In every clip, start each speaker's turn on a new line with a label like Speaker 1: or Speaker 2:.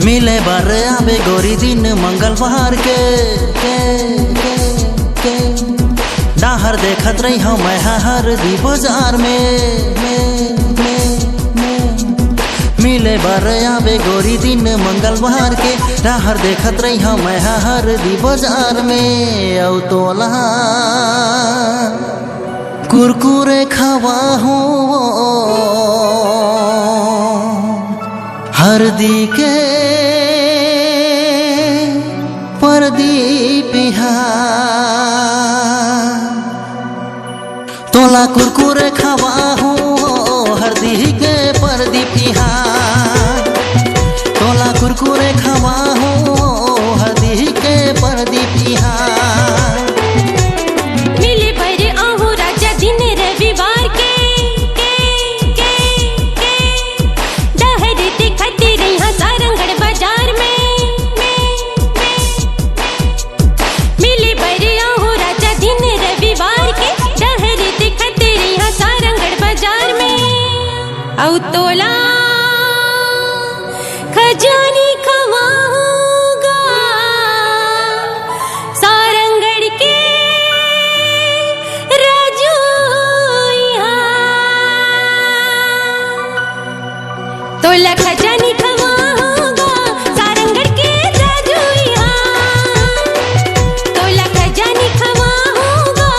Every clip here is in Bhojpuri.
Speaker 1: मिले बार आबे गोरी दिन मंगलवार के डाहर देखत रही हम हर दी बाजार में मिले बार आबे गोरी दिन मंगलवार के डाहर देखत रही हम हर दी बाजार में औ तोला कुरकुरे खवा हो हरदी के परदी पिहा तोला कुरकुरे खवा हो हरदी के परदी पिहा तोला कुरकुरे खवा हो हरदी के परदी पिहा
Speaker 2: औ तोला खजानी खवाऊंगा सारंगढ़ के राजू तोला खजानी खवाऊंगा सारंगढ़ के राजू तोला खजानी खवाऊंगा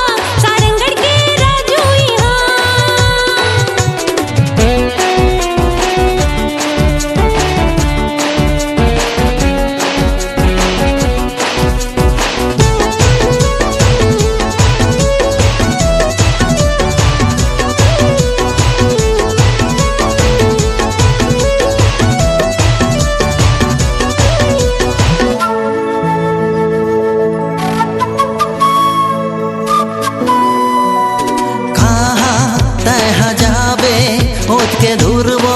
Speaker 2: सारंगढ़ के राजू
Speaker 1: के धुरबो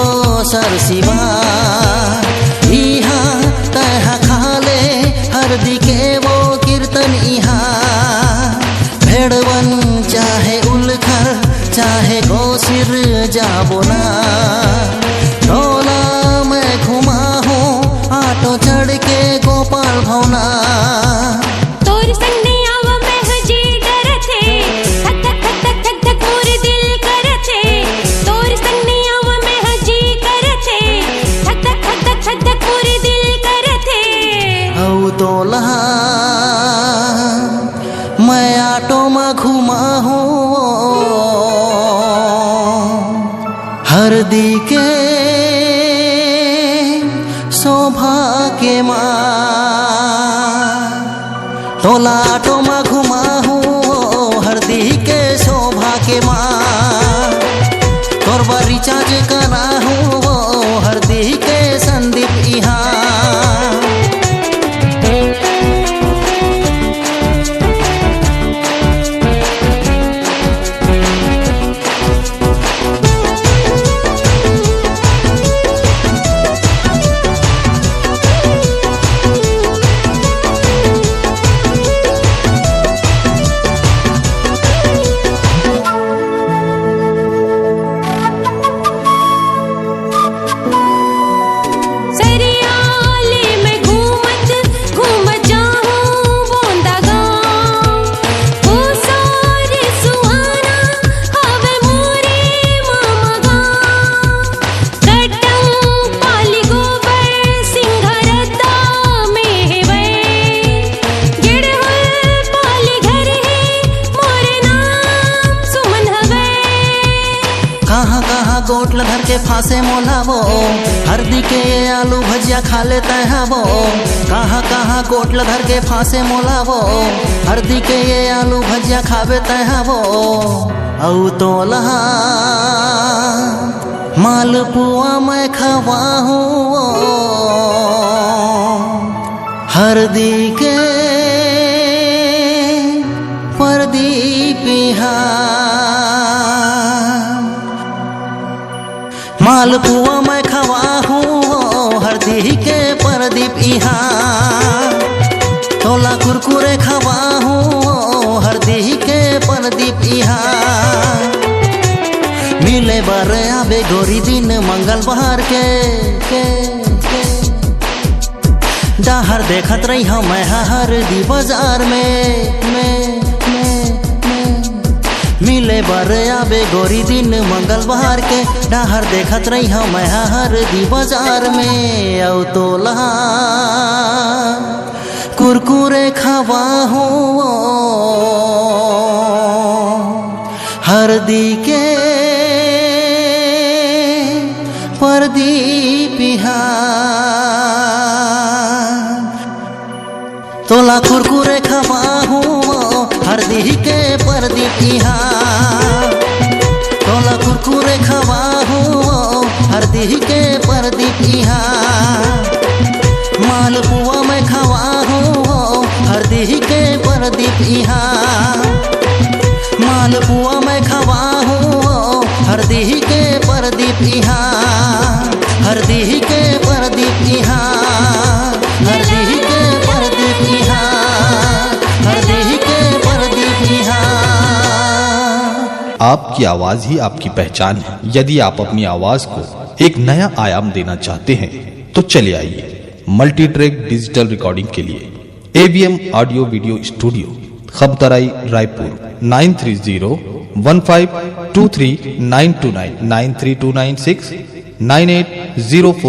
Speaker 1: सरसिवा इहा तहा खाले हरदी के वो कीर्तन इहा भेड़वन चाहे उलखर चाहे गोसिर जाबो ना टोला मैं घुमा हूँ ऑटो चढ़ के गोपाल भवना
Speaker 2: तोर संग आवा मैं हजी डरथे धक धक धक धक धक पूरे दिल करथे तोर संग आवा मैं हजी करथे धक धक धक धक धक धक पूरे दिल करथे
Speaker 1: औ तोला मैं ऑटो में घुमा हूँ हरदी के शोभा के माँ तोला ऑटो में घुमा हूँ हरदी के शोभा के माँ तोरबा रिचार्ज करा हूँ हरदी के संदीप इहा कहाँ कहाँ गोटल धर के फांसे मोलाबो हरदी के आलू भजिया खा लेते हैं वो कहाँ कहाँ गोटल धर के फांसे मोलाबो हरदी के ये आलू भजिया खावेते हैं वो औ तोला मालपुआ मैं खवा हूँ हरदी के परदी पिहा मालपुआ मैं खवा हूँ हरदी के परदीप इहा तोला कुरकुरे खवा हूँ हरदी के परदीप इहा मिले बार आबे गोरी दिन मंगलवार के डाहर देखत रही हम हरदी बाजार में मिले बर आबे गोरी दिन मंगलवार के डाहर देखत रही हम हरदी बाजार में औ तोला कुरकुरे खावा हो हरदी के परदीपिहा तोला कुरकुरे खावा हो हरदी के परदीपिहा तोला कुरकुरे खावा हो हरदी के परदीपिहा मालपुआ में खावा हो हरदी के परदीपिहा मालपुआ में खावा हो हरदी के परदीपिहा हरदी के परदीपिहा हरदी के परदीपिहा हरदी के परदीपिहा।
Speaker 3: आपकी आवाज ही आपकी पहचान है। यदि आप अपनी आवाज को एक नया आयाम देना चाहते हैं तो चले आइए मल्टी ट्रैक डिजिटल रिकॉर्डिंग के लिए AVM ऑडियो वीडियो स्टूडियो खबतराई रायपुर 9301523929 93296 9804।